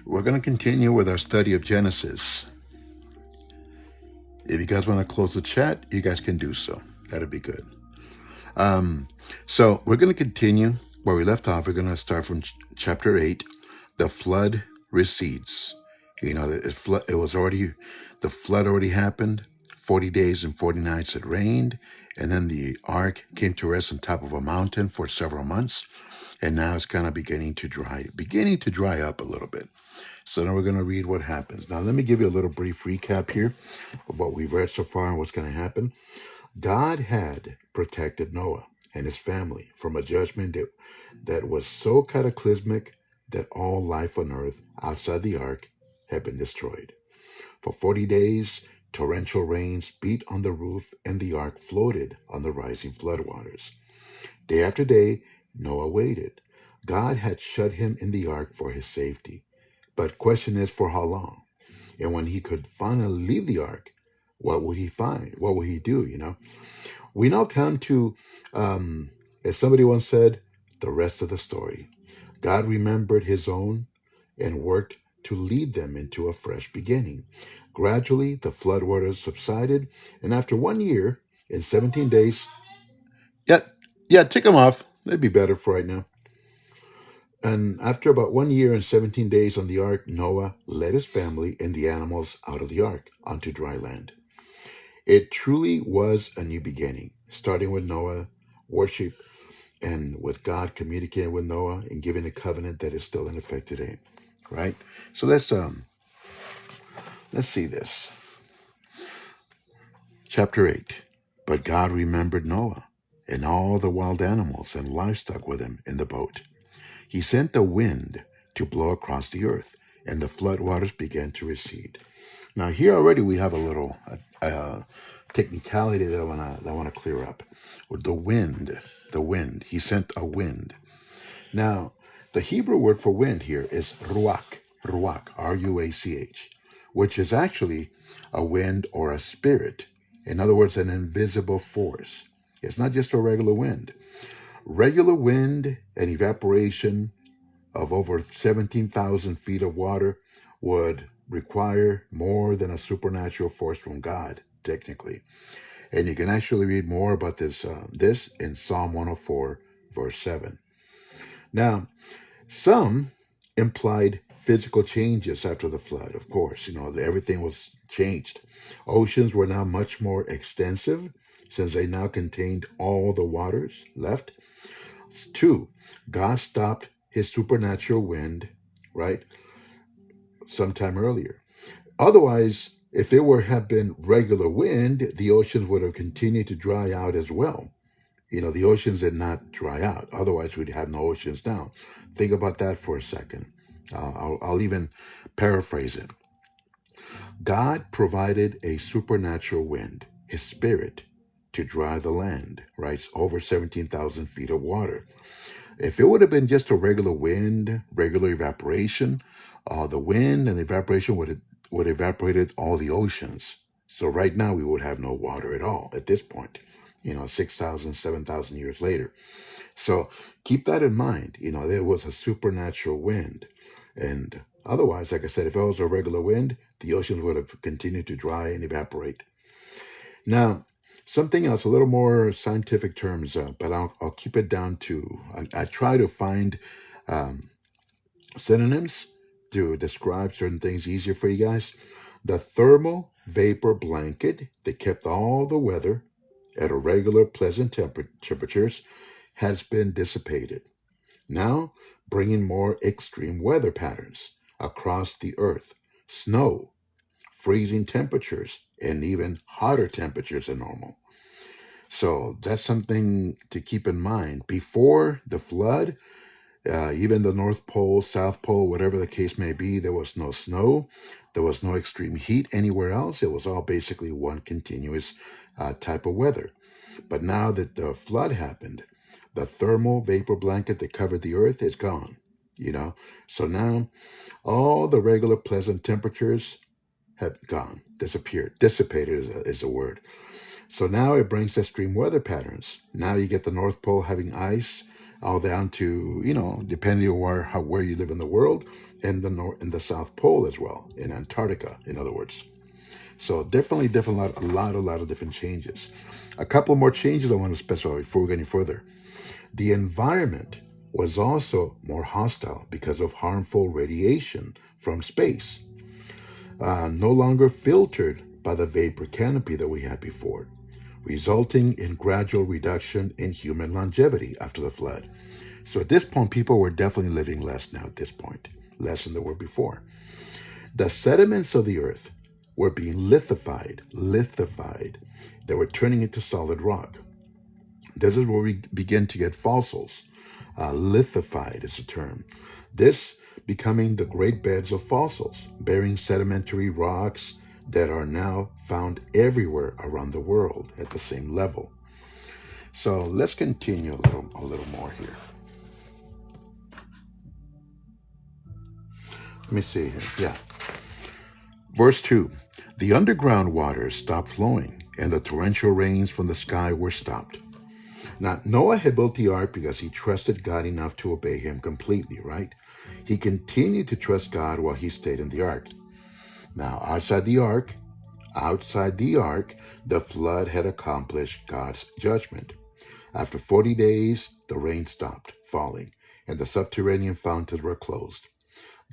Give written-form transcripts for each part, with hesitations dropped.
We're going to continue with our study of Genesis. If you guys want to close the chat, you guys can do so. That'd be good. So we're going to continue where we left off. We're going to start from chapter 8. The flood recedes. You know, the flood already happened. 40 days and 40 nights it rained. And then the ark came to rest on top of a mountain for several months. And now it's kind of beginning to dry up a little bit. So now we're going to read what happens. Now, let me give you a little brief recap here of what we've read so far and what's going to happen. God had protected Noah and his family from a judgment that was so cataclysmic that all life on earth outside the ark had been destroyed. For 40 days, torrential rains beat on the roof and the ark floated on the rising floodwaters. Day after day, Noah waited. God had shut him in the ark for his safety. But question is, for how long? And when he could finally leave the ark, what would he find? What would he do, We now come to, as somebody once said, the rest of the story. God remembered his own and worked to lead them into a fresh beginning. Gradually, the floodwaters subsided, and after 1 year and 17 days, yeah, take them off. They'd be better for right now. And after about 1 year and 17 days on the ark, Noah led his family and the animals out of the ark onto dry land. It truly was a new beginning, starting with Noah, worship, and with God communicating with Noah and giving a covenant that is still in effect today. Right? So let's see this. Chapter 8. But God remembered Noah and all the wild animals and livestock with him in the boat. He sent the wind to blow across the earth, and the floodwaters began to recede. Now, here already we have a little technicality that I want to clear up. With the wind, he sent a wind. Now, the Hebrew word for wind here is ruach, R-U-A-C-H, which is actually a wind or a spirit. In other words, an invisible force. It's not just a regular wind. Regular wind and evaporation of over 17,000 feet of water would require more than a supernatural force from God, technically. And you can actually read more about this in Psalm 104, verse 7. Now, some implied physical changes after the flood, of course. Everything was changed. Oceans were now much more extensive since they now contained all the waters left. 2, God stopped his supernatural wind, right, sometime earlier. Otherwise, if it have been regular wind, the oceans would have continued to dry out as well. The oceans did not dry out. Otherwise, we'd have no oceans now. Think about that for a second. I'll even paraphrase it. God provided a supernatural wind, his spirit, to dry the land, right? Over 17,000 feet of water. If it would have been just a regular wind, regular evaporation, the wind and the evaporation would evaporated all the oceans. So right now we would have no water at all at this point, 6,000, 7,000 years later. So keep that in mind. There was a supernatural wind. And otherwise, like I said, if it was a regular wind, the oceans would have continued to dry and evaporate. Now, something else, a little more scientific terms, but I'll keep it down to, I try to find synonyms to describe certain things easier for you guys. The thermal vapor blanket that kept all the weather at a regular pleasant temperatures has been dissipated, now bringing more extreme weather patterns across the earth. Snow, freezing temperatures, and even hotter temperatures than normal. So that's something to keep in mind. Before the flood, even the North Pole, South Pole, whatever the case may be, there was no snow. There was no extreme heat anywhere else. It was all basically one continuous type of weather. But now that the flood happened, the thermal vapor blanket that covered the earth is gone, So now all the regular pleasant temperatures have gone, disappeared. Dissipated is the word. So now it brings extreme weather patterns. Now you get the North Pole having ice all down to, depending on where you live in the world, and the North and the South Pole as well, in Antarctica, in other words. So definitely, a lot of different changes. A couple more changes I want to specify before we go any further. The environment was also more hostile because of harmful radiation from space, no longer filtered by the vapor canopy that we had before, resulting in gradual reduction in human longevity after the flood. So at this point, people were definitely living less now at this point, less than they were before. The sediments of the earth were being lithified. They were turning into solid rock. This is where we begin to get fossils. Lithified is the term. This becoming the great beds of fossils, bearing sedimentary rocks that are now found everywhere around the world at the same level. So let's continue a little more here. Let me see here. Yeah. Verse 2. The underground waters stopped flowing, and the torrential rains from the sky were stopped. Now, Noah had built the ark because he trusted God enough to obey him completely, right? He continued to trust God while he stayed in the ark. Now, outside the ark, the flood had accomplished God's judgment. After 40 days, the rain stopped falling, and the subterranean fountains were closed.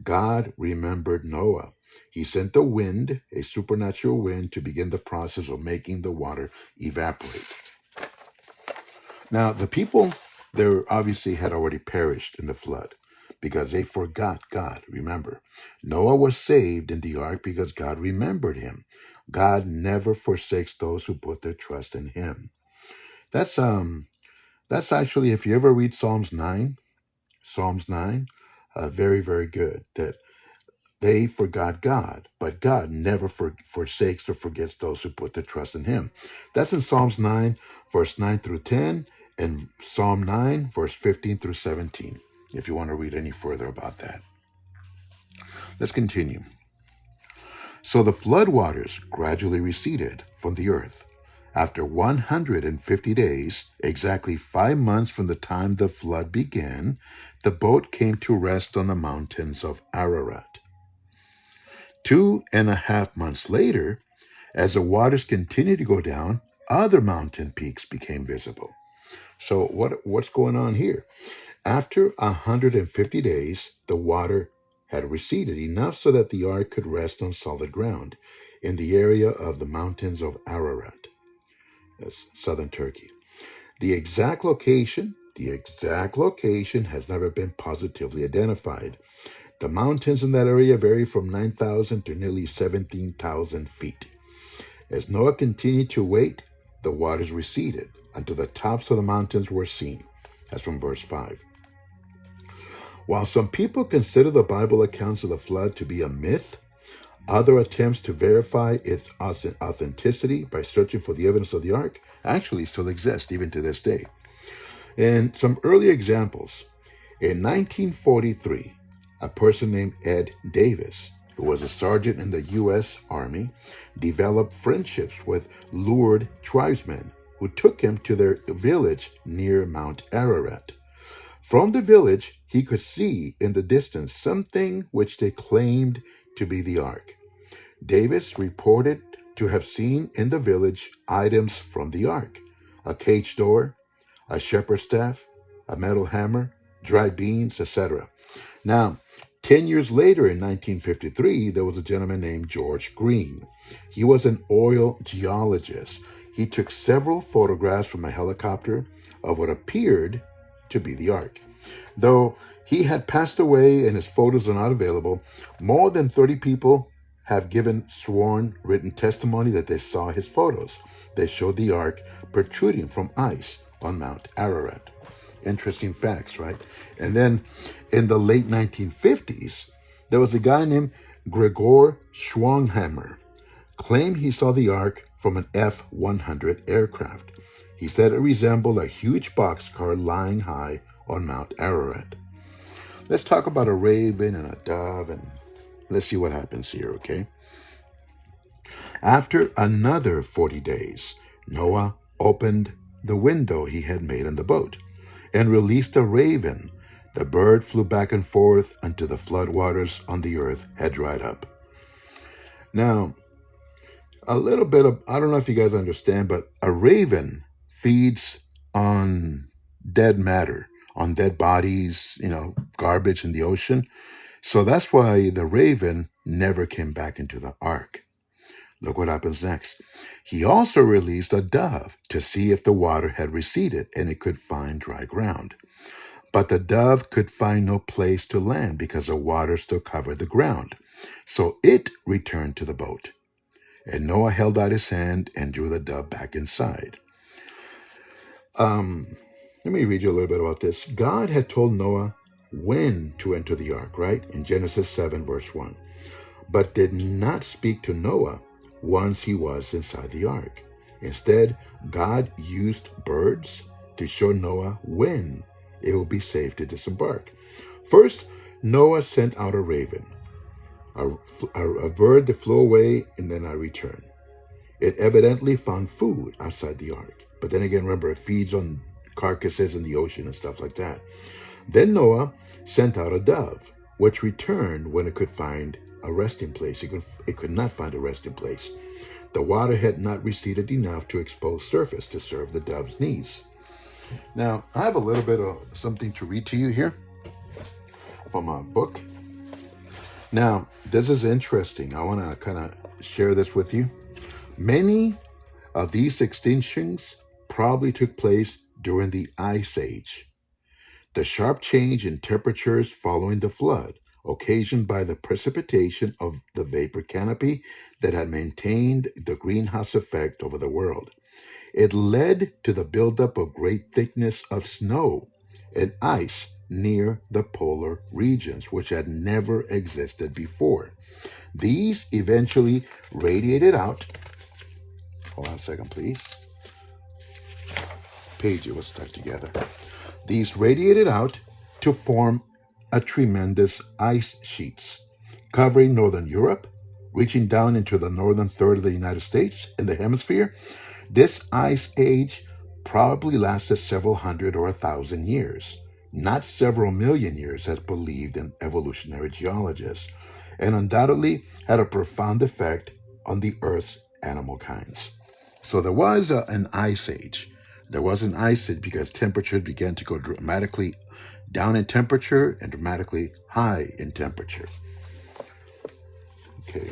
God remembered Noah. He sent the wind, a supernatural wind, to begin the process of making the water evaporate. Now, the people there obviously had already perished in the flood because they forgot God. Remember, Noah was saved in the ark because God remembered him. God never forsakes those who put their trust in him. That's actually, if you ever read Psalms 9, very, very good. That they forgot God, but God never forsakes or forgets those who put their trust in him. That's in Psalms 9, verse 9 through 10, and Psalm 9, verse 15 through 17, if you want to read any further about that. Let's continue. So the flood waters gradually receded from the earth. After 150 days, exactly 5 months from the time the flood began, the boat came to rest on the mountains of Ararat. 2.5 months later, as the waters continued to go down, other mountain peaks became visible. So what's going on here? After 150 days, the water had receded enough so that the ark could rest on solid ground in the area of the mountains of Ararat. That's southern Turkey. The exact location has never been positively identified. The mountains in that area vary from 9,000 to nearly 17,000 feet. As Noah continued to wait, the waters receded until the tops of the mountains were seen. That's from verse 5. While some people consider the Bible accounts of the flood to be a myth, other attempts to verify its authenticity by searching for the evidence of the ark actually still exist even to this day. And some early examples. In 1943, a person named Ed Davis, who was a sergeant in the U.S. Army, developed friendships with lured tribesmen who took him to their village near Mount Ararat. From the village, he could see in the distance something which they claimed to be the ark. Davis reported to have seen in the village items from the ark: a cage door, a shepherd's staff, a metal hammer, dried beans, etc. Now, 10 years later, in 1953, there was a gentleman named George Green. He was an oil geologist. He took several photographs from a helicopter of what appeared to be the ark. Though he had passed away and his photos are not available, more than 30 people have given sworn written testimony that they saw his photos. They showed the ark protruding from ice on Mount Ararat. Interesting facts, right? And then in the late 1950s, there was a guy named Gregor Schwanghammer, claimed he saw the ark from an F-100 aircraft. He said it resembled a huge boxcar lying high on Mount Ararat. Let's talk about a raven and a dove, and let's see what happens here, okay? After another 40 days, Noah opened the window he had made in the boat, and released a raven. The bird flew back and forth until the flood waters on the earth had dried up. Now, a little bit of, I don't know if you guys understand, but a raven feeds on dead matter, on dead bodies, garbage in the ocean. So that's why the raven never came back into the ark. Look what happens next. He also released a dove to see if the water had receded and it could find dry ground. But the dove could find no place to land because the water still covered the ground. So it returned to the boat. And Noah held out his hand and drew the dove back inside. Let me read you a little bit about this. God had told Noah when to enter the ark, right? In Genesis 7, verse 1. But did not speak to Noah once he was inside the ark. Instead, God used birds to show Noah when it would be safe to disembark. First, Noah sent out a raven, a bird that flew away and then I returned. It evidently found food outside the ark. But then again, remember, it feeds on carcasses in the ocean and stuff like that. Then Noah sent out a dove, which returned when it could find a resting place. It could not find a resting place. The water had not receded enough to expose surface to serve the dove's needs. Now, I have a little bit of something to read to you here from a book. Now, this is interesting. I want to kind of share this with you. Many of these extinctions probably took place during the Ice Age. The sharp change in temperatures following the flood, occasioned by the precipitation of the vapor canopy that had maintained the greenhouse effect over the world. It led to the buildup of great thickness of snow and ice near the polar regions, which had never existed before. These eventually radiated out. Hold on a second, please. Page was stuck together. These radiated out to form a tremendous ice sheets, covering northern Europe, reaching down into the northern third of the United States in the hemisphere. This ice age probably lasted several hundred or 1,000 years, not several million years as believed in evolutionary geologists, and undoubtedly had a profound effect on the Earth's animal kinds. So there was an ice age. There was an ice age because temperature began to go dramatically down in temperature and dramatically high in temperature. Okay,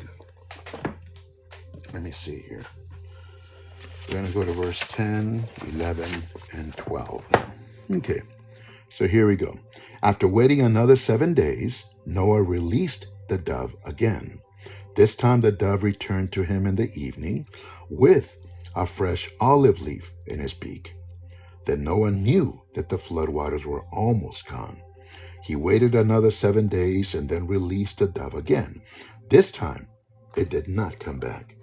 let me see here. We're going to go to verse 10, 11, and 12 now. Okay, so here we go. After waiting another 7 days, Noah released the dove again. This time the dove returned to him in the evening with a fresh olive leaf in his beak. Then Noah knew that the floodwaters were almost gone. He waited another 7 days and then released the dove again. This time, it did not come back.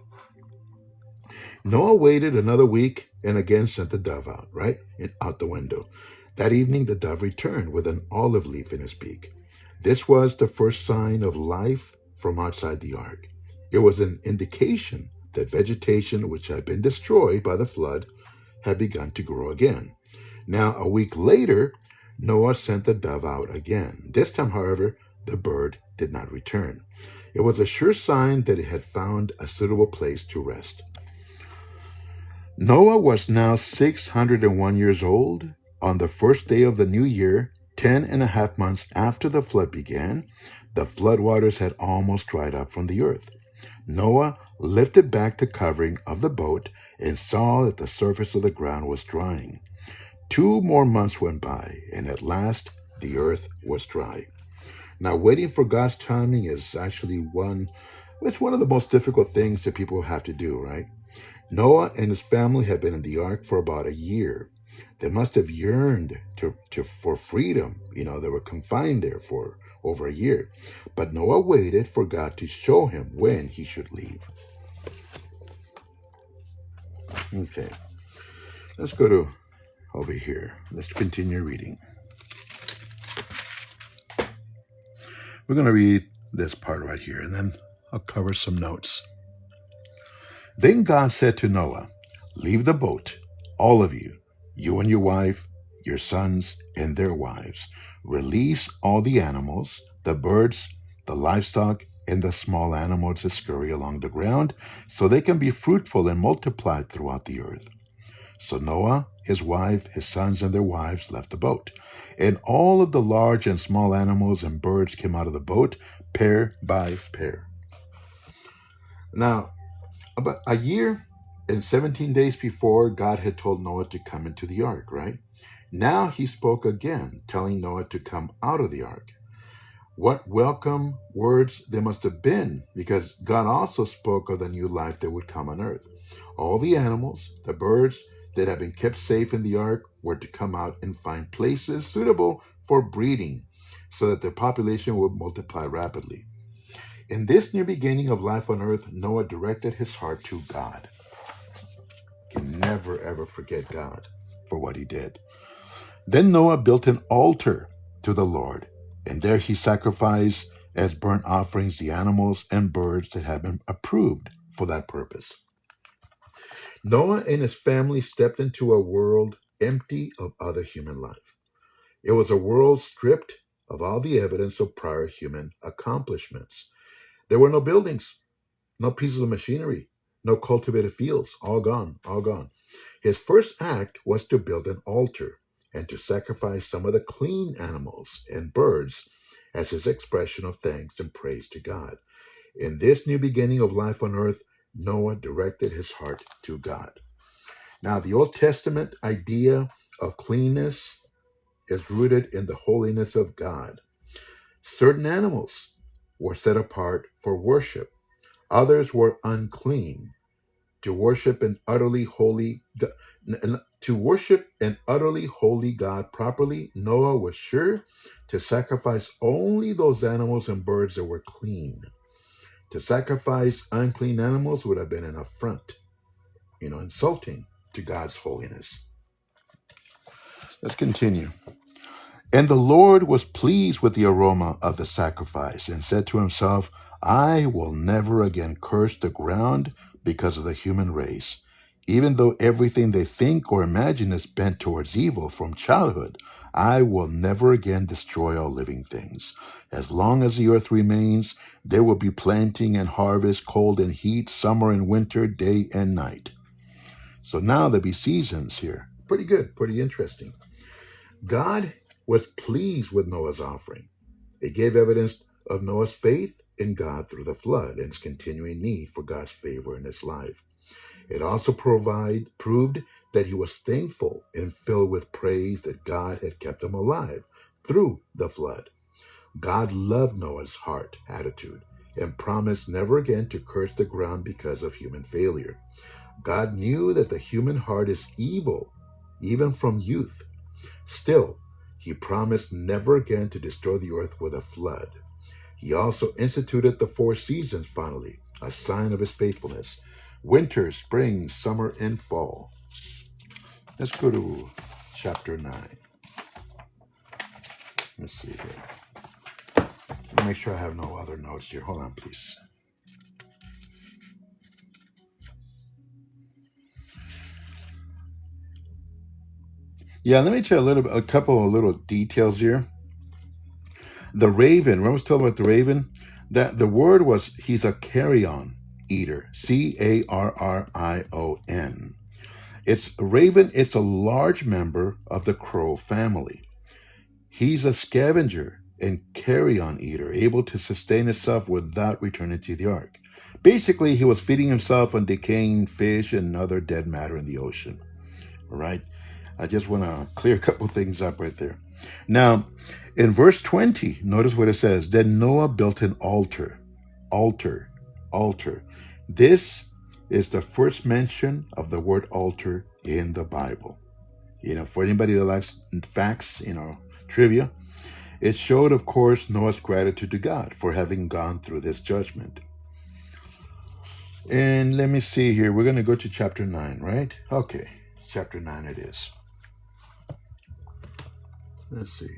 Noah waited another week and again sent the dove out, right? Out the window. That evening, the dove returned with an olive leaf in his beak. This was the first sign of life from outside the ark. It was an indication that vegetation which had been destroyed by the flood had begun to grow again. Now, a week later, Noah sent the dove out again. This time, however, the bird did not return. It was a sure sign that it had found a suitable place to rest. Noah was now 601 years old. On the first day of the new year, 10.5 months after the flood began, the floodwaters had almost dried up from the earth. Noah lifted back the covering of the boat and saw that the surface of the ground was drying. 2 more months went by, and at last the earth was dry. Now, waiting for God's timing is actually one of the most difficult things that people have to do, right? Noah and his family had been in the ark for about a year. They must have yearned for freedom. They were confined there for over a year. But Noah waited for God to show him when he should leave. Okay, let's go to over here. Let's continue reading. We're going to read this part right here, and then I'll cover some notes. Then God said to Noah, "Leave the boat, all of you, you and your wife, your sons, and their wives. Release all the animals, the birds, the livestock, and the small animals that scurry along the ground, so they can be fruitful and multiplied throughout the earth. So Noah, his wife, his sons, and their wives left the boat. And all of the large and small animals and birds came out of the boat, pair by pair. Now, about a year and 17 days before, God had told Noah to come into the ark, right? Now he spoke again, telling Noah to come out of the ark. What welcome words they must have been, because God also spoke of the new life that would come on earth. All the animals, the birds that had been kept safe in the ark, were to come out and find places suitable for breeding, so that their population would multiply rapidly. In this new beginning of life on earth, Noah directed his heart to God. Can never ever forget God for what he did. Then Noah built an altar to the Lord, and there he sacrificed as burnt offerings the animals and birds that had been approved for that purpose. Noah and his family stepped into a world empty of other human life. It was a world stripped of all the evidence of prior human accomplishments. There were no buildings, no pieces of machinery, no cultivated fields, all gone, all gone. His first act was to build an altar and to sacrifice some of the clean animals and birds as his expression of thanks and praise to God. In this new beginning of life on earth, Noah directed his heart to God. Now, the Old Testament idea of cleanness is rooted in the holiness of God. Certain animals were set apart for worship. Others were unclean. To worship an utterly holy God properly, Noah was sure to sacrifice only those animals and birds that were clean. To sacrifice unclean animals would have been an affront, insulting to God's holiness. Let's continue. And the Lord was pleased with the aroma of the sacrifice and said to himself, I will never again curse the ground because of the human race. Even though everything they think or imagine is bent towards evil from childhood, I will never again destroy all living things. As long as the earth remains, there will be planting and harvest, cold and heat, summer and winter, day and night. So now there'll be seasons here. Pretty good, pretty interesting. God was pleased with Noah's offering. It gave evidence of Noah's faith in God through the flood and his continuing need for God's favor in his life. It also proved that he was thankful and filled with praise that God had kept him alive through the flood. God loved Noah's heart attitude and promised never again to curse the ground because of human failure. God knew that the human heart is evil, even from youth. Still, he promised never again to destroy the earth with a flood. He also instituted the 4 seasons let's a sign of his faithfulness. Winter, spring, summer, and fall. Let's go to chapter 9. Let's see here. Let me make sure I have no other notes here. Hold on, please. Yeah, let me tell you a couple of little details here. The raven, remember I was talking about the raven? That the word was, he's a carrion eater. Carrion. It's a raven, it's a large member of the crow family. He's a scavenger and carrion eater, able to sustain himself without returning to the ark. Basically, he was feeding himself on decaying fish and other dead matter in the ocean. All right? I just want to clear a couple things up right there. Now, in verse 20, notice what it says. Then Noah built an altar. Altar. This is the first mention of the word altar in the Bible. For anybody that likes facts, trivia, it showed, of course, Noah's gratitude to God for having gone through this judgment. And let me see here. We're going to go to chapter 9, right? Okay, chapter 9 it is. Let's see.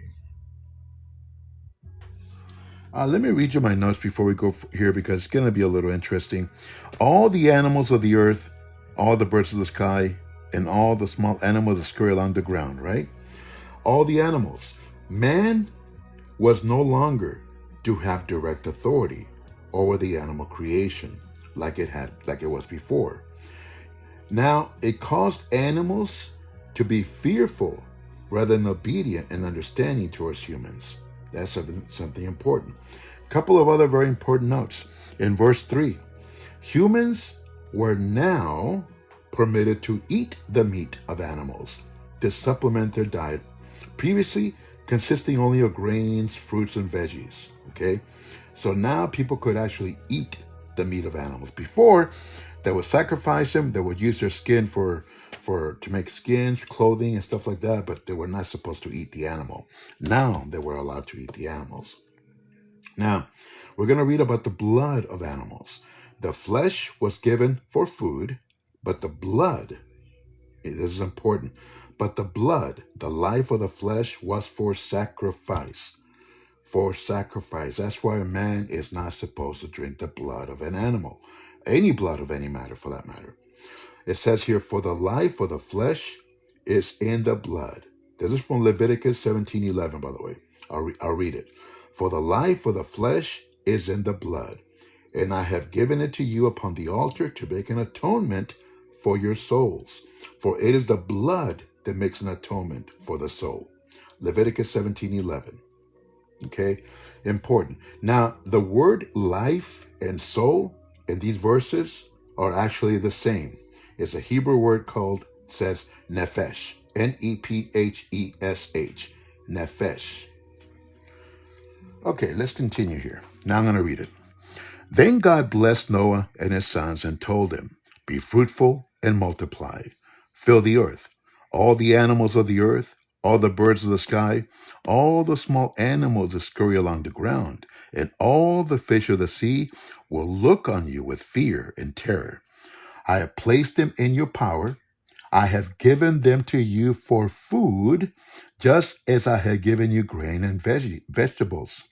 Let me read you my notes before we go here because it's going to be a little interesting. All the animals of the earth, all the birds of the sky, and all the small animals that scurry along the ground, right? all the animals. Man was no longer to have direct authority over the animal creation like it was before. Now it caused animals to be fearful rather than obedient and understanding towards humans. That's something important. A couple of other very important notes. In verse 3, humans were now permitted to eat the meat of animals to supplement their diet, previously consisting only of grains, fruits, and veggies. Okay? So now people could actually eat the meat of animals. Before, they would sacrifice them, they would use their skin to make skins, clothing, and stuff like that, but they were not supposed to eat the animal. Now they were allowed to eat the animals. Now, we're going to read about the blood of animals. The flesh was given for food, but the blood, this is important, but the blood, the life of the flesh, was for sacrifice. For sacrifice. That's why a man is not supposed to drink the blood of an animal, any blood of any matter for that matter. It says here, for the life of the flesh is in the blood. This is from Leviticus 17:11, by the way. I'll read it. For the life of the flesh is in the blood, and I have given it to you upon the altar to make an atonement for your souls. For it is the blood that makes an atonement for the soul. Leviticus 17:11. Okay, important. Now, the word life and soul in these verses are actually the same. It's a Hebrew word says nephesh, Nephesh, nephesh. Okay, let's continue here. Now I'm going to read it. Then God blessed Noah and his sons and told them, be fruitful and multiply, fill the earth, all the animals of the earth, all the birds of the sky, all the small animals that scurry along the ground, and all the fish of the sea will look on you with fear and terror. I have placed them in your power. I have given them to you for food, just as I had given you grain and vegetables.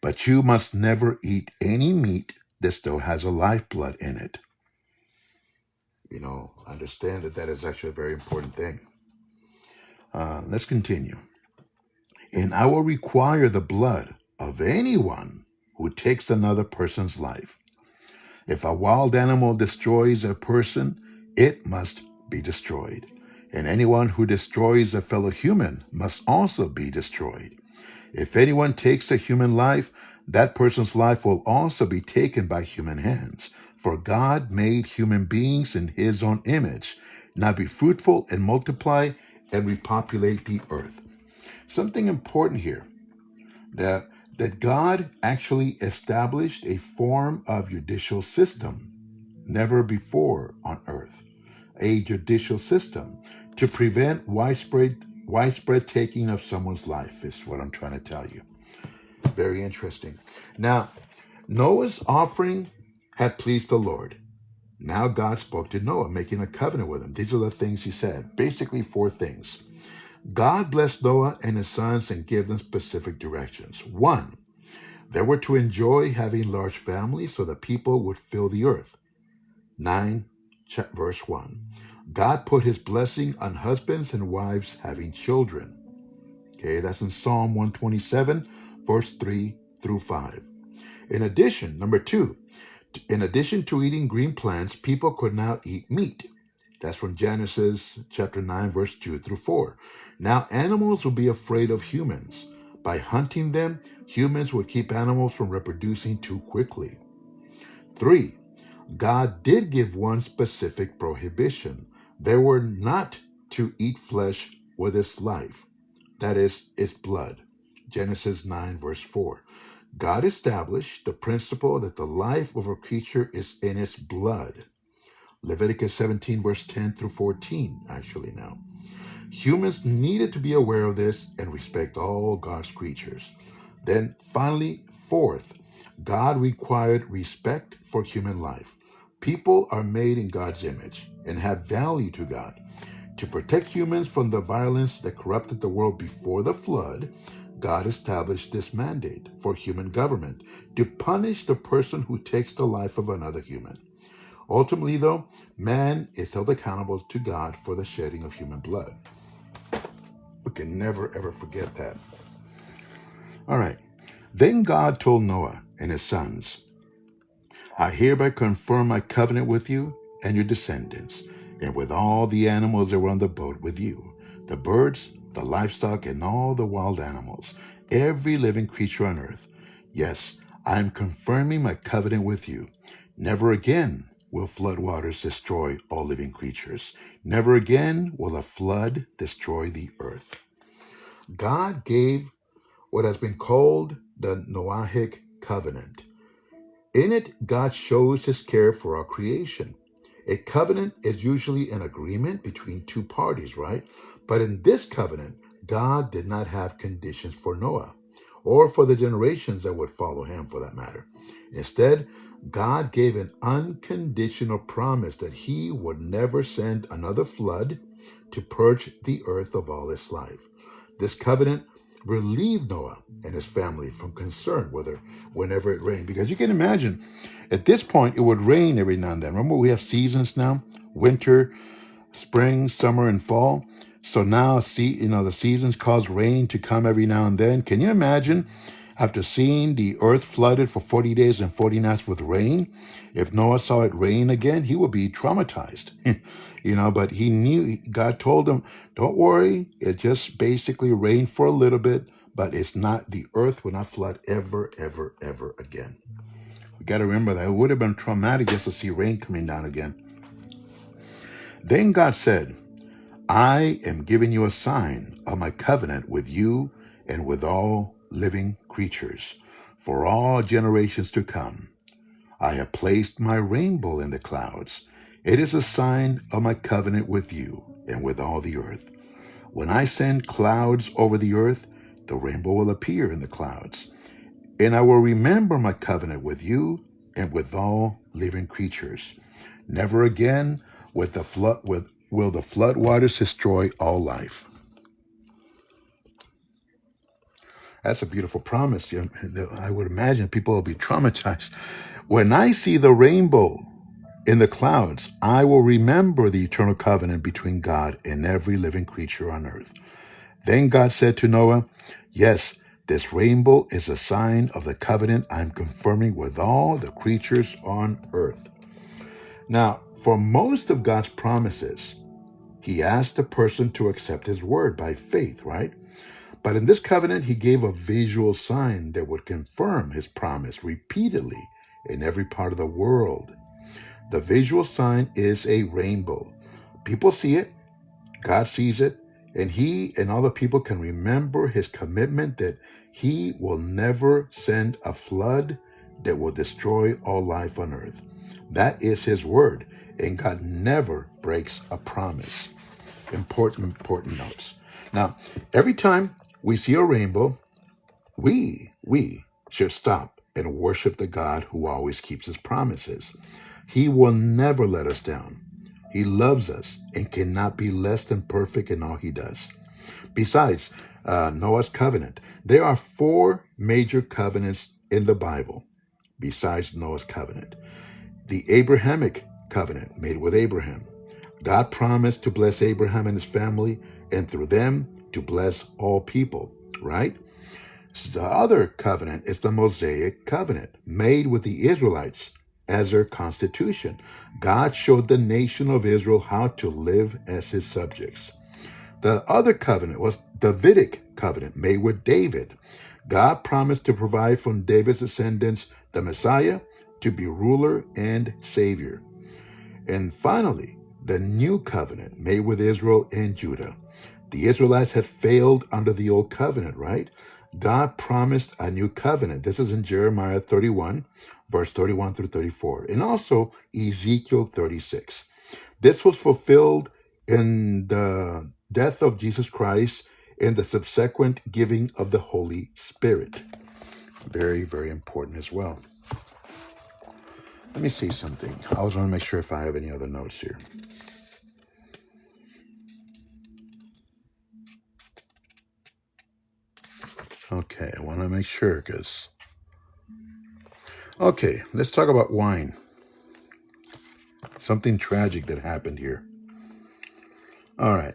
But you must never eat any meat that still has a lifeblood in it. Understand that is actually a very important thing. Let's continue. And I will require the blood of anyone who takes another person's life. If a wild animal destroys a person, it must be destroyed. And anyone who destroys a fellow human must also be destroyed. If anyone takes a human life, that person's life will also be taken by human hands. For God made human beings in his own image. Now be fruitful and multiply and repopulate the earth. Something important here, that God actually established a form of judicial system never before on earth. A judicial system to prevent widespread taking of someone's life is what I'm trying to tell you. Very interesting. Now, Noah's offering had pleased the Lord. Now God spoke to Noah, making a covenant with him. These are the things he said. Basically 4 things. God blessed Noah and his sons and gave them specific directions. 1, they were to enjoy having large families so that people would fill the earth. 9, verse 1. God put his blessing on husbands and wives having children. Okay, that's in Psalm 127, verse 3 through 5. In addition, number 2, in addition to eating green plants, people could now eat meat. That's from Genesis chapter 9, verse 2 through 4. Now animals will be afraid of humans. By hunting them, humans would keep animals from reproducing too quickly. 3, God did give one specific prohibition. They were not to eat flesh with its life, that is, its blood. Genesis 9, verse 4. God established the principle that the life of a creature is in its blood. Leviticus 17, verse 10 through 14, actually now. Humans needed to be aware of this and respect all God's creatures. Then finally, 4th, God required respect for human life. People are made in God's image and have value to God. To protect humans from the violence that corrupted the world before the flood, God established this mandate for human government to punish the person who takes the life of another human. Ultimately, though, man is held accountable to God for the shedding of human blood. can never, ever forget that. All right. Then God told Noah and his sons, I hereby confirm my covenant with you and your descendants, and with all the animals that were on the boat with you, the birds, the livestock, and all the wild animals, every living creature on earth. Yes, I am confirming my covenant with you. Never again will flood waters destroy all living creatures. Never again will a flood destroy the earth. God gave what has been called the Noahic covenant. In it, God shows his care for our creation. A covenant is usually an agreement between two parties, right? But in this covenant, God did not have conditions for Noah or for the generations that would follow him, for that matter. Instead, God gave an unconditional promise that he would never send another flood to purge the earth of all its life. This covenant relieved Noah and his family from concern whenever it rained. Because you can imagine, at this point, it would rain every now and then. Remember, we have seasons now: winter, spring, summer, and fall. So now, the seasons cause rain to come every now and then. Can you imagine, after seeing the earth flooded for 40 days and 40 nights with rain, if Noah saw it rain again, he would be traumatized. But he knew, God told him, don't worry, it just basically rained for a little bit, but the earth will not flood ever, ever, ever again. We got to remember that it would have been traumatic just to see rain coming down again. Then God said, I am giving you a sign of my covenant with you and with all living creatures for all generations to come. I have placed my rainbow in the clouds. It is a sign of my covenant with you and with all the earth. When I send clouds over the earth, the rainbow will appear in the clouds. And I will remember my covenant with you and with all living creatures. Never again will the flood waters destroy all life. That's a beautiful promise. I would imagine people will be traumatized. When I see the rainbow in the clouds, I will remember the eternal covenant between God and every living creature on earth. Then God said to Noah, yes, this rainbow is a sign of the covenant I'm confirming with all the creatures on earth. Now, for most of God's promises, he asked the person to accept his word by faith, right? But in this covenant, he gave a visual sign that would confirm his promise repeatedly in every part of the world. The visual sign is a rainbow. People see it, God sees it, and he and all the people can remember his commitment that he will never send a flood that will destroy all life on earth. That is his word, and God never breaks a promise. Important notes. Now, every time we see a rainbow, we should stop and worship the God who always keeps his promises. He will never let us down. He loves us and cannot be less than perfect in all he does. Besides Noah's covenant, there are 4 major covenants in the Bible besides Noah's covenant. The Abrahamic covenant made with Abraham. God promised to bless Abraham and his family, and through them to bless all people, right? The other covenant is the Mosaic covenant, made with the Israelites as their constitution. God showed the nation of Israel how to live as his subjects. The other covenant was Davidic covenant, made with David. God promised to provide from David's descendants the Messiah to be ruler and savior. And finally, the new covenant made with Israel and Judah. The Israelites had failed under the old covenant, right? God promised a new covenant. This is in Jeremiah 31, verse 31 through 34, and also Ezekiel 36. This was fulfilled in the death of Jesus Christ and the subsequent giving of the Holy Spirit. Very, very important as well. Let me see something. I always want to make sure if I have any other notes here. Okay, I want to make sure because... Okay, let's talk about wine. Something tragic that happened here. All right.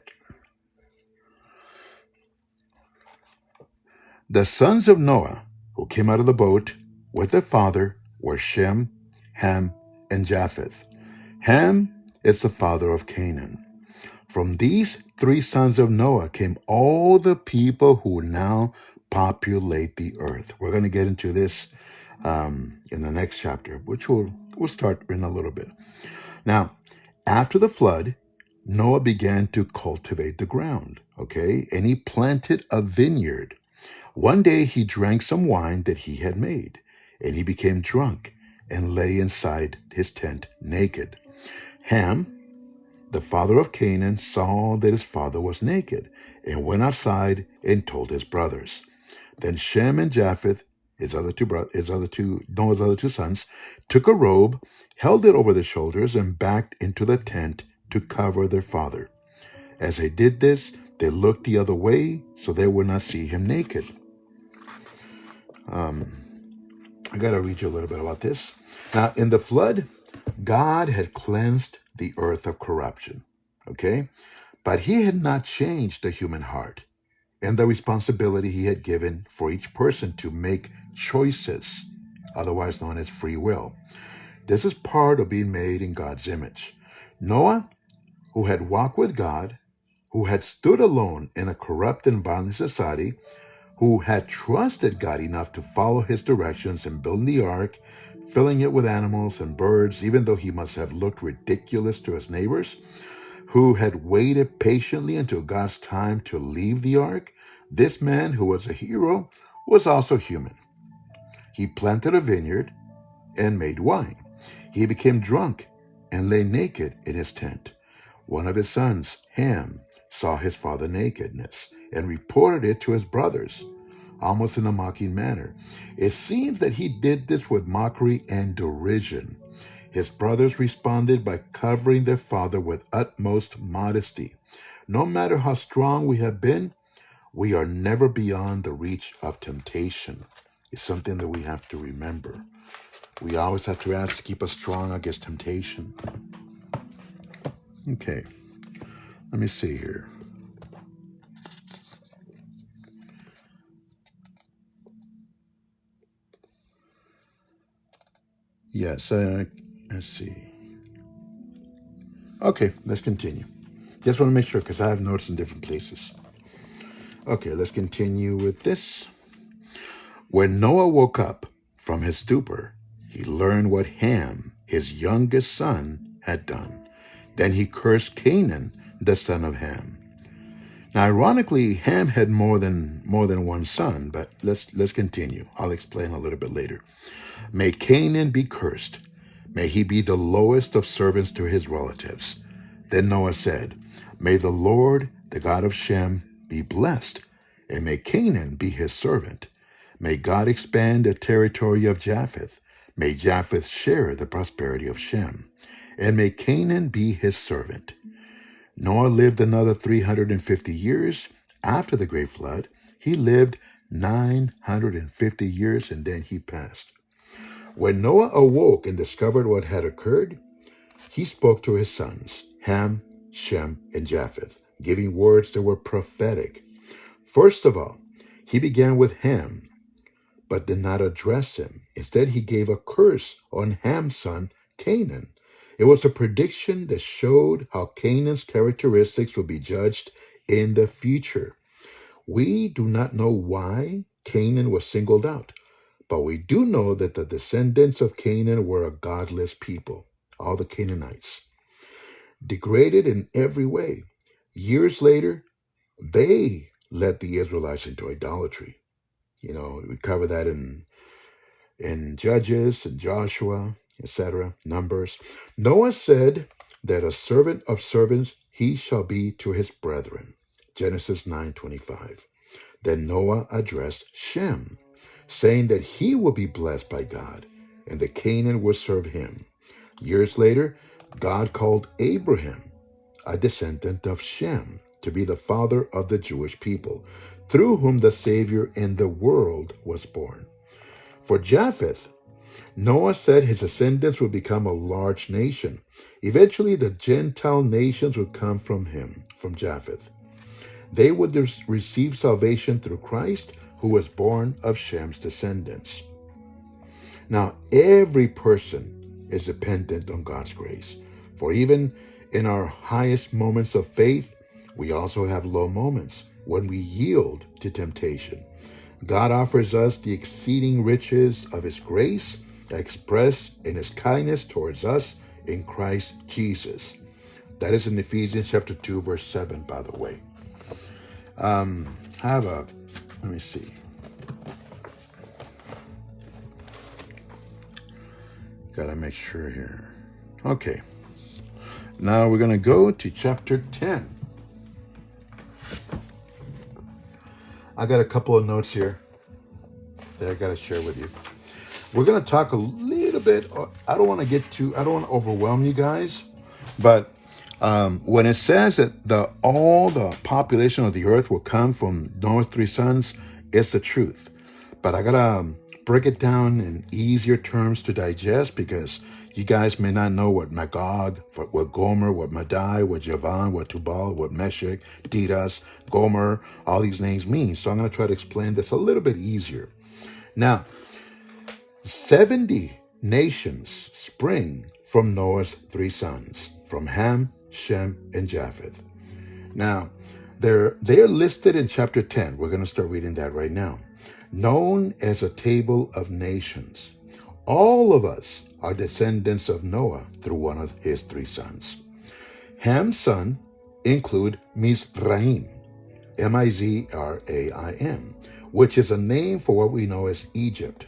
The sons of Noah who came out of the boat with their father were Shem, Ham, and Japheth. Ham is the father of Canaan. From these three sons of Noah came all the people who now populate the earth. We're going to get into this in the next chapter, which we'll start in a little bit. Now, after the flood, Noah began to cultivate the ground, okay? And he planted a vineyard. One day he drank some wine that he had made, and he became drunk and lay inside his tent naked. Ham, the father of Canaan, saw that his father was naked and went outside and told his brothers. Then Shem and Japheth, Noah's other two sons, took a robe, held it over their shoulders, and backed into the tent to cover their father. As they did this, they looked the other way so they would not see him naked. I got to read you a little bit about this. Now, in the flood, God had cleansed the earth of corruption, okay? But he had not changed the human heart and the responsibility he had given for each person to make choices, otherwise known as free will. This is part of being made in God's image. Noah, who had walked with God, who had stood alone in a corrupt and violent society, who had trusted God enough to follow his directions in building the ark, filling it with animals and birds, even though he must have looked ridiculous to his neighbors, who had waited patiently until God's time to leave the ark, this man, who was a hero, was also human. He planted a vineyard and made wine. He became drunk and lay naked in his tent. One of his sons, Ham, saw his father's nakedness and reported it to his brothers, almost in a mocking manner. It seems that he did this with mockery and derision. His brothers responded by covering their father with utmost modesty. No matter how strong we have been, we are never beyond the reach of temptation. It's something that we have to remember. We always have to ask to keep us strong against temptation. Okay, let me see here. Yes, let's see. Okay, let's continue. Just want to make sure because I have notes in different places. Okay, let's continue with this. When Noah woke up from his stupor, he learned what Ham, his youngest son, had done. Then he cursed Canaan, the son of Ham. Now, ironically, Ham had more than one son, but let's continue. I'll explain a little bit later. May Canaan be cursed. May he be the lowest of servants to his relatives. Then Noah said, May the Lord, the God of Shem, be blessed, and may Canaan be his servant. May God expand the territory of Japheth. May Japheth share the prosperity of Shem, and may Canaan be his servant. Noah lived another 350 years. After the great flood, he lived 950 years, and then he passed. When Noah awoke and discovered what had occurred, he spoke to his sons, Ham, Shem, and Japheth, giving words that were prophetic. First of all, he began with Ham, but did not address him. Instead, he gave a curse on Ham's son, Canaan. It was a prediction that showed how Canaan's characteristics would be judged in the future. We do not know why Canaan was singled out, but we do know that the descendants of Canaan were a godless people, all the Canaanites, degraded in every way. Years later, they led the Israelites into idolatry. We cover that in Judges and Joshua, etc., Numbers. Noah said that a servant of servants he shall be to his brethren. Genesis 9:25. Then Noah addressed Shem, saying that he will be blessed by God, and that Canaan will serve him. Years later, God called Abraham, a descendant of Shem, to be the father of the Jewish people, through whom the Savior in the world was born. For Japheth, Noah said his descendants would become a large nation. Eventually, the Gentile nations would come from him, from Japheth. They would receive salvation through Christ, who was born of Shem's descendants. Now, every person is dependent on God's grace. For even in our highest moments of faith, we also have low moments when we yield to temptation. God offers us the exceeding riches of His grace expressed in His kindness towards us in Christ Jesus. That is in Ephesians chapter 2, verse 7, by the way. Let me see. Gotta make sure here. Okay. Now we're going to go to chapter 10. I got a couple of notes here that I got to share with you. We're going to talk a little bit. I don't want to overwhelm you guys, but when it says that all the population of the earth will come from Noah's three sons, it's the truth. But I got to break it down in easier terms to digest, because you guys may not know what Magog, what Gomer, what Madai, what Javan, what Tubal, what Meshech, Tiras, Gomer, all these names mean. So I'm going to try to explain this a little bit easier. Now, 70 nations spring from Noah's three sons, from Ham, Shem, and Japheth. Now, they're listed in chapter 10. We're going to start reading that right now. Known as a table of nations. All of us are descendants of Noah through one of his three sons. Ham's son include Mizraim, Mizraim, which is a name for what we know as Egypt,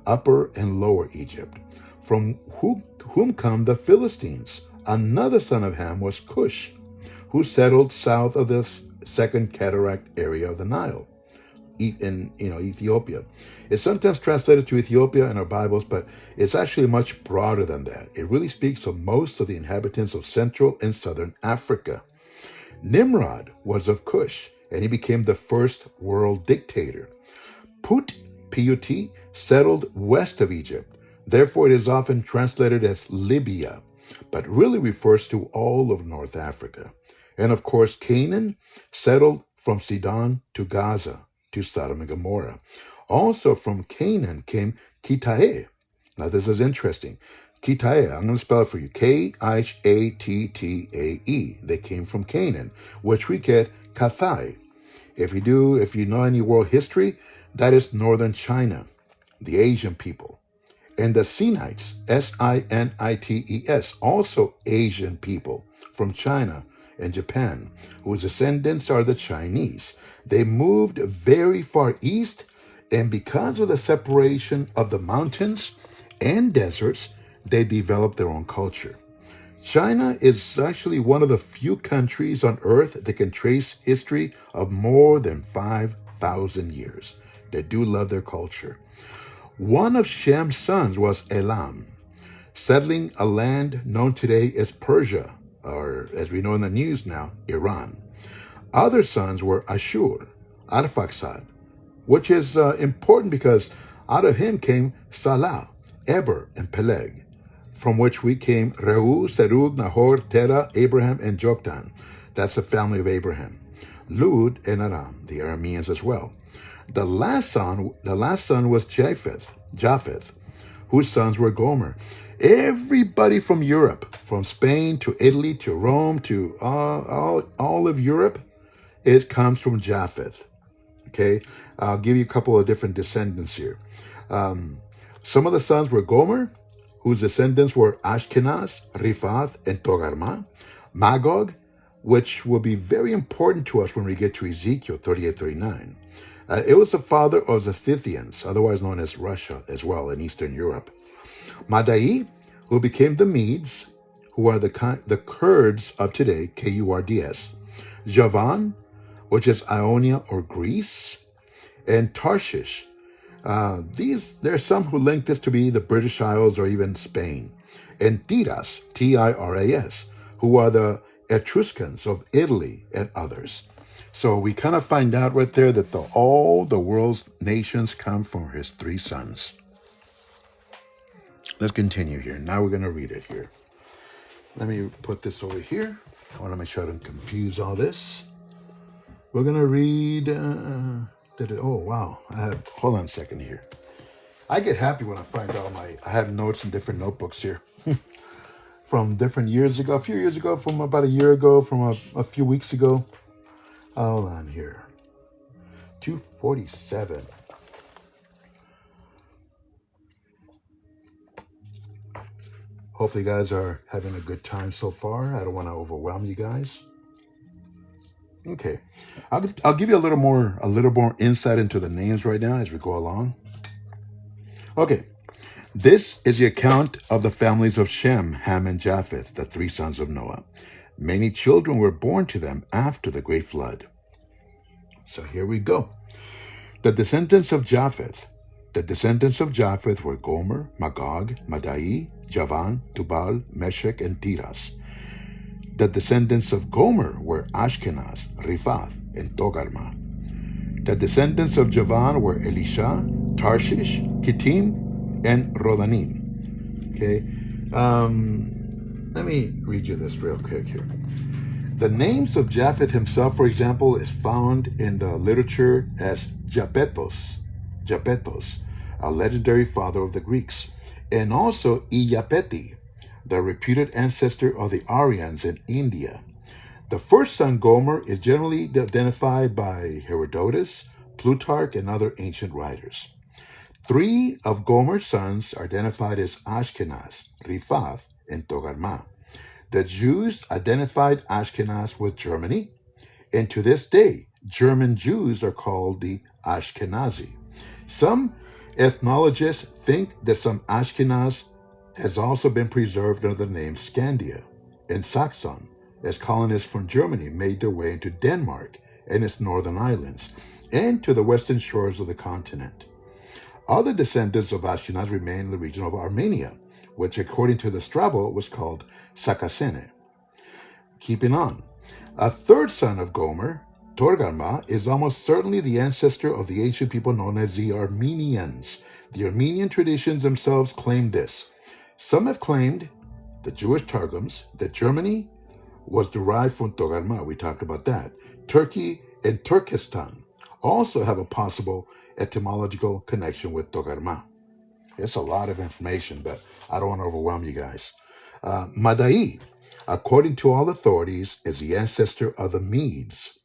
Upper and Lower Egypt, from whom come the Philistines. Another son of Ham was Cush, who settled south of the second cataract area of the Nile, in Ethiopia. It's sometimes translated to Ethiopia in our Bibles, but it's actually much broader than that. It really speaks of most of the inhabitants of Central and Southern Africa. Nimrod was of Cush, and he became the first world dictator. Put, P-U-T, settled west of Egypt. Therefore, it is often translated as Libya, but really refers to all of North Africa. And of course, Canaan settled from Sidon to Gaza, to Sodom and Gomorrah. Also from Canaan came Kitae. Now this is interesting. Kitae, I'm going to spell it for you. K-I-A-T-T-A-E. They came from Canaan, which we get Kathai. If you know any world history, that is northern China, the Asian people. And the Sinites, S-I-N-I-T-E-S, also Asian people from China and Japan, whose descendants are the Chinese. They moved very far east, and because of the separation of the mountains and deserts, they developed their own culture. China is actually one of the few countries on earth that can trace history of more than 5,000 years. They do love their culture. One of Shem's sons was Elam, settling a land known today as Persia, or as we know in the news now, Iran. Other sons were Ashur, Arphaxad, which is important because out of him came Salah, Eber, and Peleg, from which we came Reu, Serug, Nahor, Terah, Abraham, and Joktan. That's the family of Abraham. Lud and Aram, the Arameans as well. The last son was Japheth, whose sons were Gomer. Everybody from Europe, from Spain to Italy to Rome to all of Europe, it comes from Japheth. Okay, I'll give you a couple of different descendants here. Some of the sons were Gomer, whose descendants were Ashkenaz, Riphath, and Togarmah. Magog, which will be very important to us when we get to Ezekiel 38-39. It was the father of the Scythians, otherwise known as Russia as well in Eastern Europe. Madai, who became the Medes, who are the Kurds of today, Kurds. Javan, which is Ionia or Greece, and Tarshish. There are some who link this to be the British Isles or even Spain. And Tiras, T-I-R-A-S, who are the Etruscans of Italy and others. So we kind of find out right there that all the world's nations come from his three sons. Let's continue here. Now we're going to read it here. Let me put this over here. I want to make sure I don't confuse all this. We're going to read did it? Oh, wow. Hold on a second here. I get happy when I find out I have notes in different notebooks here from different years ago, a few years ago, from about a year ago, from a few weeks ago. Hold on here. 247. Hopefully you guys are having a good time so far. I don't want to overwhelm you guys. Okay. I'll give you a little more insight into the names right now as we go along. Okay. This is the account of the families of Shem, Ham, and Japheth, the three sons of Noah. Many children were born to them after the great flood. So here we go. The descendants of Japheth. The descendants of Japheth were Gomer, Magog, Madai, Javan, Tubal, Meshech, and Tiras. The descendants of Gomer were Ashkenaz, Riphath, and Togarmah. The descendants of Javan were Elisha, Tarshish, Kittim, and Rodanim. Okay, let me read you this real quick here. The names of Japheth himself, for example, is found in the literature as Japetos, a legendary father of the Greeks, and also Iyapeti, the reputed ancestor of the Aryans in India. The first son, Gomer, is generally identified by Herodotus, Plutarch, and other ancient writers. Three of Gomer's sons are identified as Ashkenaz, Riphath, and Togarmah. The Jews identified Ashkenaz with Germany, and to this day, German Jews are called the Ashkenazi. Some ethnologists think that some Ashkenaz has also been preserved under the name Scandia and Saxon, as colonists from Germany made their way into Denmark and its northern islands, and to the western shores of the continent. Other descendants of Ashkenaz remain in the region of Armenia, which according to the Strabo was called Sakasene. Keeping on, a third son of Gomer, Togarmah, is almost certainly the ancestor of the ancient people known as the Armenians. The Armenian traditions themselves claim this. Some have claimed, the Jewish Targums, that Germany was derived from Togarmah. We talked about that. Turkey and Turkestan also have a possible etymological connection with Togarmah. It's a lot of information, but I don't want to overwhelm you guys. Madai, according to all authorities, is the ancestor of the Medes.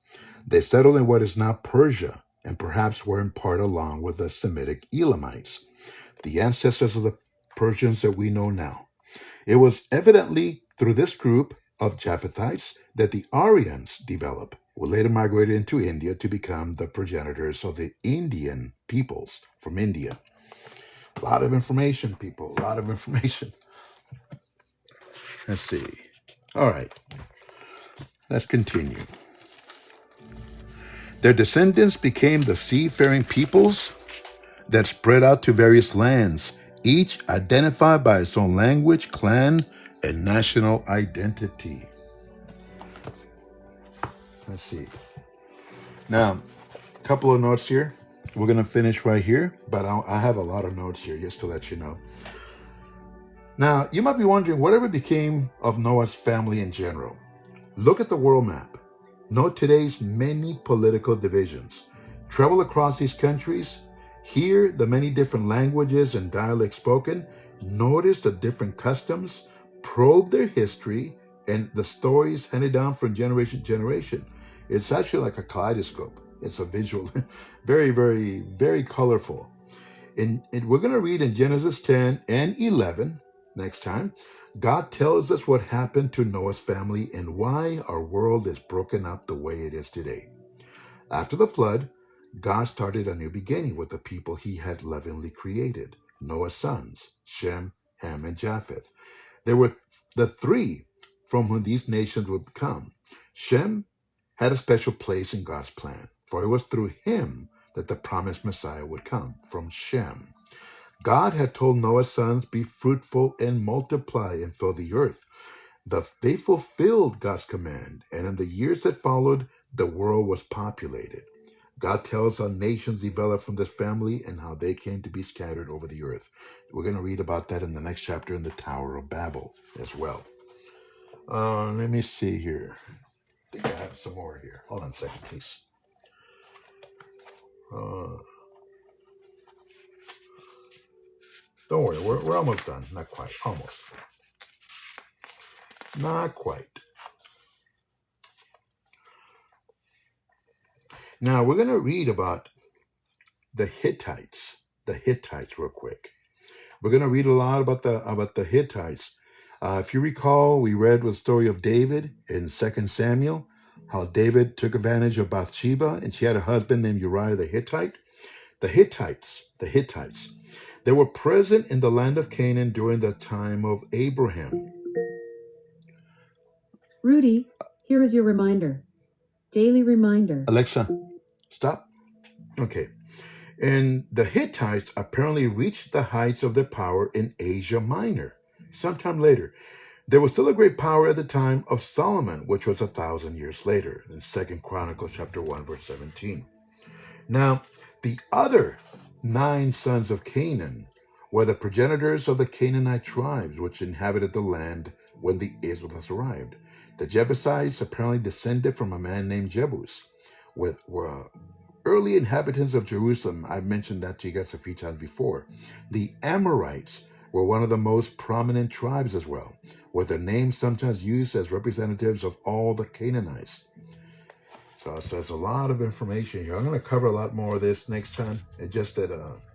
They settled in what is now Persia, and perhaps were in part along with the Semitic Elamites, the ancestors of the Persians that we know now. It was evidently through this group of Japhethites that the Aryans developed, who later migrated into India to become the progenitors of the Indian peoples from India. A lot of information, people, a lot of information. Let's see. All right, let's continue. Their descendants became the seafaring peoples that spread out to various lands, each identified by its own language, clan, and national identity. Let's see. Now, a couple of notes here. We're going to finish right here, but I have a lot of notes here just to let you know. Now, you might be wondering whatever became of Noah's family in general. Look at the world map. Note today's many political divisions. Travel across these countries. Hear the many different languages and dialects spoken. Notice the different customs. Probe their history and the stories handed down from generation to generation. It's actually like a kaleidoscope. It's a visual, very, very, very colorful. And we're going to read in Genesis 10 and 11 next time. God tells us what happened to Noah's family and why our world is broken up the way it is today. After the flood, God started a new beginning with the people he had lovingly created, Noah's sons, Shem, Ham, and Japheth. There were the three from whom these nations would come. Shem had a special place in God's plan, for it was through him that the promised Messiah would come, from Shem. God had told Noah's sons, be fruitful and multiply and fill the earth. They fulfilled God's command, and in the years that followed, the world was populated. God tells how nations developed from this family and how they came to be scattered over the earth. We're going to read about that in the next chapter in the Tower of Babel as well. Let me see here. I think I have some more here. Hold on a second, please. Don't worry, we're almost done. Not quite. Almost. Not quite. Now we're going to read about the Hittites. The Hittites, real quick. We're going to read a lot about the Hittites. If you recall, we read the story of David in 2 Samuel, how David took advantage of Bathsheba, and she had a husband named Uriah the Hittite. The Hittites, they were present in the land of Canaan during the time of Abraham. Rudy, here is your reminder. Daily reminder. Alexa, stop. Okay. And the Hittites apparently reached the heights of their power in Asia Minor sometime later. There was still a great power at the time of Solomon, which was 1,000 years later, in 2 Chronicles chapter 1, verse 17. Now, the other 9 sons of Canaan were the progenitors of the Canaanite tribes which inhabited the land when the Israelites arrived. The Jebusites apparently descended from a man named Jebus, were early inhabitants of Jerusalem. I've mentioned that to you guys a few times before. The Amorites were one of the most prominent tribes as well, with their names sometimes used as representatives of all the Canaanites. So it says a lot of information here. I'm going to cover a lot more of this next time. It's just that